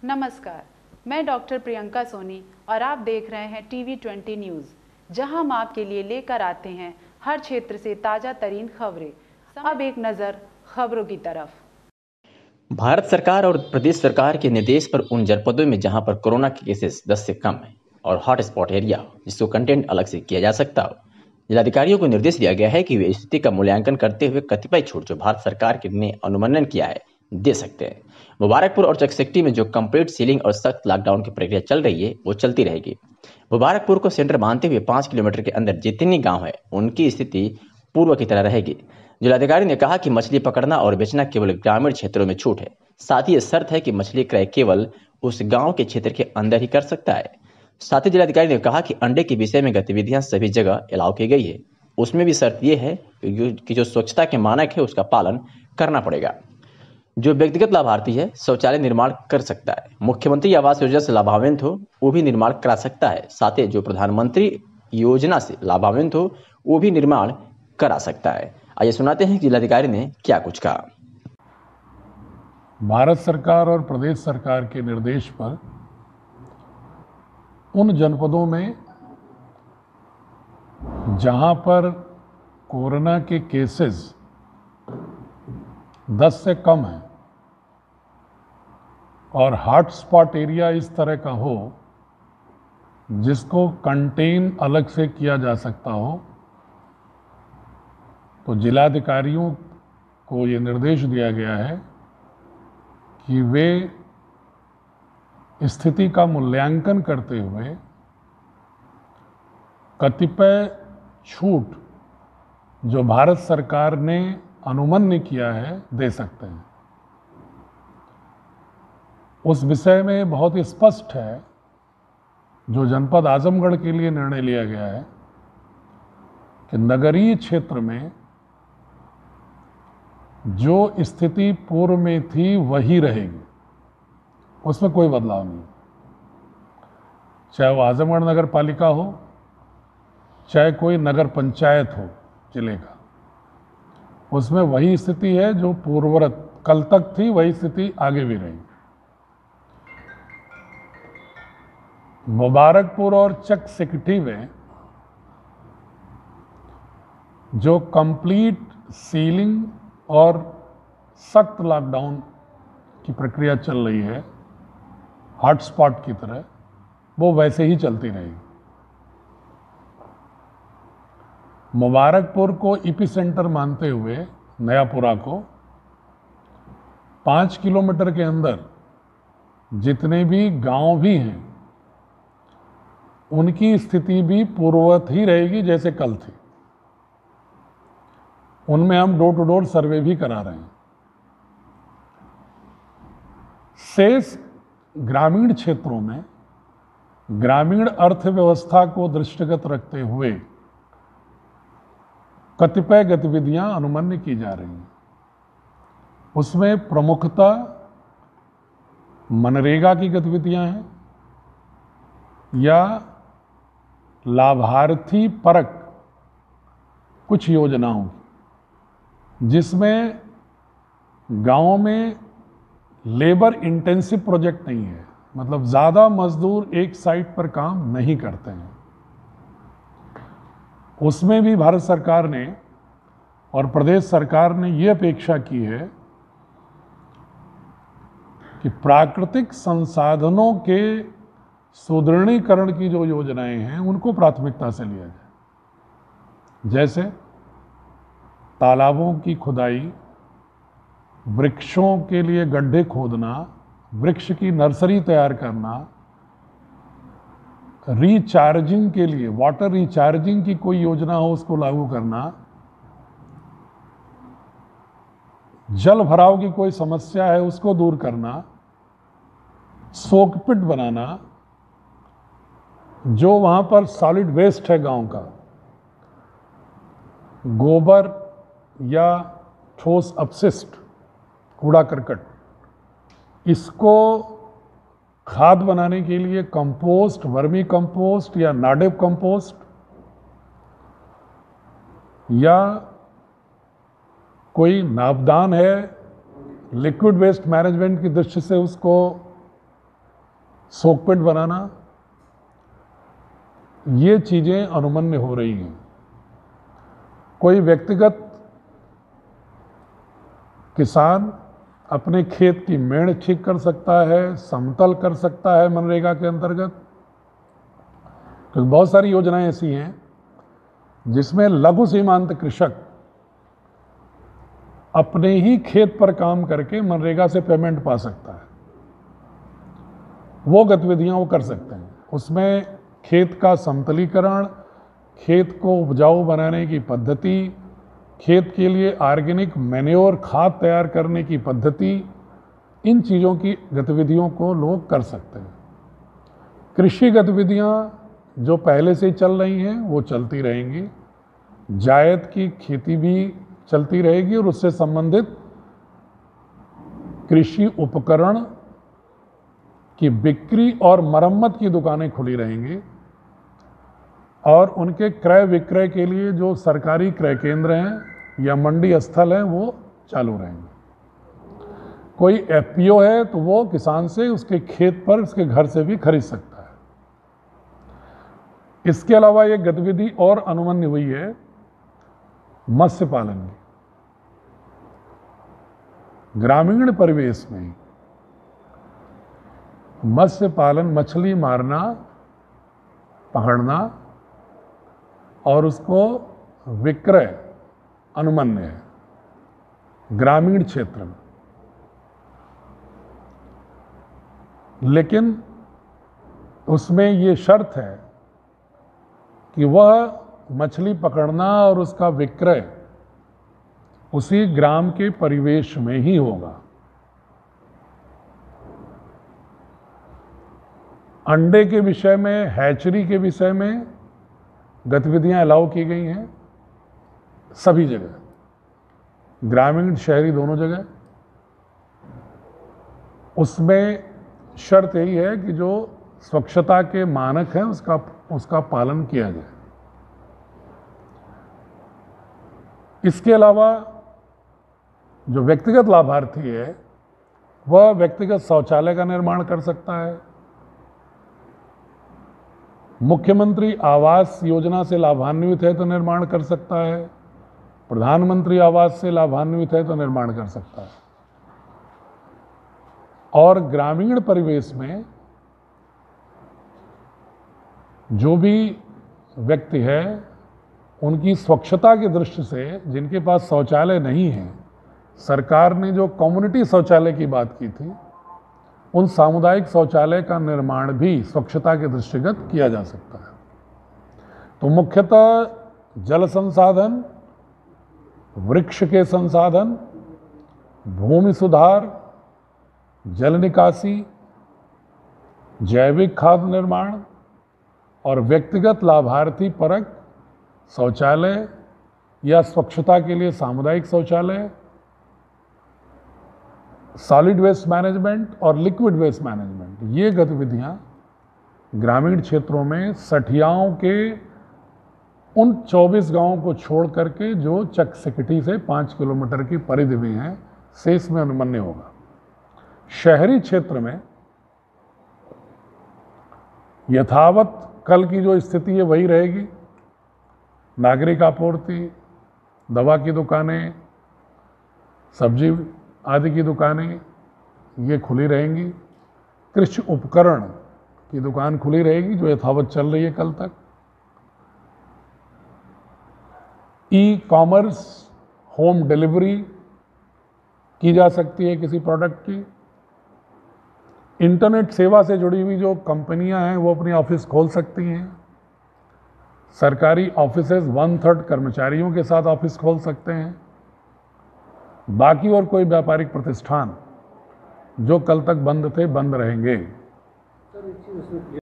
नमस्कार, मैं डॉक्टर प्रियंका सोनी और आप देख रहे हैं TV20 न्यूज़, जहां हम आपके लिए लेकर आते हैं हर क्षेत्र से ताज़ा तरीन खबरें। अब एक नज़र खबरों की तरफ। भारत सरकार और प्रदेश सरकार के निर्देश पर उन जनपदों में जहां पर कोरोना के केसेस 10 से कम है और हॉटस्पॉट एरिया जिसको कंटेंट अलग से किया जा सकता हो, जिलाधिकारियों को निर्देश दिया गया है कि वे स्थिति का मूल्यांकन करते हुए कतिपय छूट जो भारत सरकार ने अनुमोदन किया है दे सकते हैं। मुबारकपुर और चकसेट्टी में जो कंप्लीट सीलिंग और सख्त लॉकडाउन की प्रक्रिया चल रही है वो चलती रहेगी। मुबारकपुर को सेंटर मानते हुए 5 किलोमीटर के अंदर जितनी गांव है उनकी स्थिति पूर्व की तरह रहेगी। जिलाधिकारी ने कहा कि मछली पकड़ना और बेचना केवल ग्रामीण क्षेत्रों में छूट है, साथ ही यह शर्त है कि मछली क्रय केवल उस गांव के क्षेत्र के अंदर ही कर सकता है। साथ ही जिलाधिकारी ने कहा कि अंडे के विषय में गतिविधियां सभी जगह अलाउ की गई है, उसमें भी शर्त यह है कि जो स्वच्छता के मानक है उसका पालन करना पड़ेगा। जो व्यक्तिगत लाभार्थी है शौचालय निर्माण कर सकता है, मुख्यमंत्री आवास योजना से लाभान्वित हो वो भी निर्माण करा सकता है, साथ ही जो प्रधानमंत्री योजना से लाभान्वित हो वो भी निर्माण करा सकता है। आइए सुनाते हैं कि जिलाधिकारी ने क्या कुछ कहा। भारत सरकार और प्रदेश सरकार के निर्देश पर उन जनपदों में जहां पर कोरोना के केसेस 10 से कम हैं और हॉटस्पॉट एरिया इस तरह का हो जिसको कंटेन अलग से किया जा सकता हो, तो जिलाधिकारियों को ये निर्देश दिया गया है कि वे स्थिति का मूल्यांकन करते हुए कतिपय छूट जो भारत सरकार ने अनुमोदन किया है दे सकते हैं। उस विषय में बहुत स्पष्ट है, जो जनपद आजमगढ़ के लिए निर्णय लिया गया है कि नगरीय क्षेत्र में जो स्थिति पूर्व में थी वही रहेगी, उसमें कोई बदलाव नहीं, चाहे वो आजमगढ़ नगर पालिका हो चाहे कोई नगर पंचायत हो जिले का, उसमें वही स्थिति है जो पूर्ववत कल तक थी, वही स्थिति आगे भी रहेगी। मुबारकपुर और चकसेट्टी में जो कंप्लीट सीलिंग और सख्त लॉकडाउन की प्रक्रिया चल रही है हॉटस्पॉट की तरह, वो वैसे ही चलती रहेगी। मुबारकपुर को एपिसेंटर मानते हुए नयापुरा को 5 किलोमीटर के अंदर जितने भी गांव भी हैं उनकी स्थिति भी पूर्ववत ही रहेगी जैसे कल थी। उनमें हम डोर टू डोर सर्वे भी करा रहे हैं। शेष ग्रामीण क्षेत्रों में ग्रामीण अर्थव्यवस्था को दृष्टिगत रखते हुए कतिपय गतिविधियां अनुमन्य की जा रही हैं। उसमें प्रमुखतः मनरेगा की गतिविधियां हैं या लाभार्थी परक कुछ योजनाओं की, जिसमें गांवों में लेबर इंटेंसिव प्रोजेक्ट नहीं है, मतलब ज़्यादा मजदूर एक साइट पर काम नहीं करते हैं। उसमें भी भारत सरकार ने और प्रदेश सरकार ने ये अपेक्षा की है कि प्राकृतिक संसाधनों के सुदृढ़ीकरण की जो योजनाएं हैं उनको प्राथमिकता से लिया जाए, जैसे तालाबों की खुदाई, वृक्षों के लिए गड्ढे खोदना, वृक्ष की नर्सरी तैयार करना, रिचार्जिंग के लिए वाटर रिचार्जिंग की कोई योजना हो उसको लागू करना, जल भराव की कोई समस्या है उसको दूर करना, सोकपिट बनाना, जो वहां पर सॉलिड वेस्ट है गांव का, गोबर या ठोस अपशिष्ट कूड़ा करकट, इसको खाद बनाने के लिए कंपोस्ट, वर्मी कंपोस्ट या नाडेप कंपोस्ट या कोई नापदान है लिक्विड वेस्ट मैनेजमेंट की दृष्टि से उसको सोकपिट बनाना, ये चीज़ें अनुमन्य हो रही हैं। कोई व्यक्तिगत किसान अपने खेत की मेड़ ठीक कर सकता है, समतल कर सकता है मनरेगा के अंतर्गत, क्योंकि बहुत सारी योजनाएं ऐसी हैं जिसमें लघु सीमांत कृषक अपने ही खेत पर काम करके मनरेगा से पेमेंट पा सकता है। वो गतिविधियां वो कर सकते हैं। उसमें खेत का समतलीकरण, खेत को उपजाऊ बनाने की पद्धति, खेत के लिए ऑर्गेनिक मैन्योर खाद तैयार करने की पद्धति, इन चीज़ों की गतिविधियों को लोग कर सकते हैं। कृषि गतिविधियां जो पहले से चल रही हैं वो चलती रहेंगी। जायद की खेती भी चलती रहेगी और उससे संबंधित कृषि उपकरण की बिक्री और मरम्मत की दुकानें खुली रहेंगी और उनके क्रय विक्रय के लिए जो सरकारी क्रय केंद्र हैं या मंडी स्थल हैं वो चालू रहेंगे। कोई एफपीओ है तो वो किसान से उसके खेत पर, उसके घर से भी खरीद सकता है। इसके अलावा एक गतिविधि और अनुमन्य हुई है मत्स्य पालन की। ग्रामीण परिवेश में मत्स्य पालन, मछली मारना, पकड़ना और उसको विक्रय अनुमन्य है ग्रामीण क्षेत्र में। लेकिन उसमें ये शर्त है कि वह मछली पकड़ना और उसका विक्रय उसी ग्राम के परिवेश में ही होगा। अंडे के विषय में, हैचरी के विषय में गतिविधियां अलाउ की गई हैं सभी जगह, ग्रामीण शहरी दोनों जगह। उसमें शर्त यही है कि जो स्वच्छता के मानक हैं उसका पालन किया जाए। इसके अलावा जो व्यक्तिगत लाभार्थी है वह व्यक्तिगत शौचालय का निर्माण कर सकता है। मुख्यमंत्री आवास योजना से लाभान्वित है तो निर्माण कर सकता है। प्रधानमंत्री आवास से लाभान्वित है तो निर्माण कर सकता है। और ग्रामीण परिवेश में जो भी व्यक्ति है उनकी स्वच्छता की दृष्टि से जिनके पास शौचालय नहीं है, सरकार ने जो कम्युनिटी शौचालय की बात की थी, उन सामुदायिक शौचालय का निर्माण भी स्वच्छता के दृष्टिगत किया जा सकता है। तो मुख्यतः जल संसाधन, वृक्ष के संसाधन, भूमि सुधार, जल निकासी, जैविक खाद निर्माण और व्यक्तिगत लाभार्थी परक शौचालय या स्वच्छता के लिए सामुदायिक शौचालय, सॉलिड वेस्ट मैनेजमेंट और लिक्विड वेस्ट मैनेजमेंट, ये गतिविधियां ग्रामीण क्षेत्रों में सठियाओं के उन 24 गांवों को छोड़ करके जो चकसिकटी से 5 किलोमीटर की परिधि में हैं, शेष में अनुमन्य होगा। शहरी क्षेत्र में यथावत कल की जो स्थिति है वही रहेगी। नागरिक आपूर्ति, दवा की दुकानें, सब्जी आदि की दुकानें ये खुली रहेंगी। कृषि उपकरण की दुकान खुली रहेगी जो यथावत चल रही है कल तक। ई कॉमर्स, होम डिलीवरी की जा सकती है किसी प्रोडक्ट की। इंटरनेट सेवा से जुड़ी हुई जो कंपनियां हैं वो अपनी ऑफिस खोल सकती हैं। सरकारी ऑफिसेज 1/3 कर्मचारियों के साथ ऑफिस खोल सकते हैं। बाकी और कोई व्यापारिक प्रतिष्ठान जो कल तक बंद थे, बंद रहेंगे।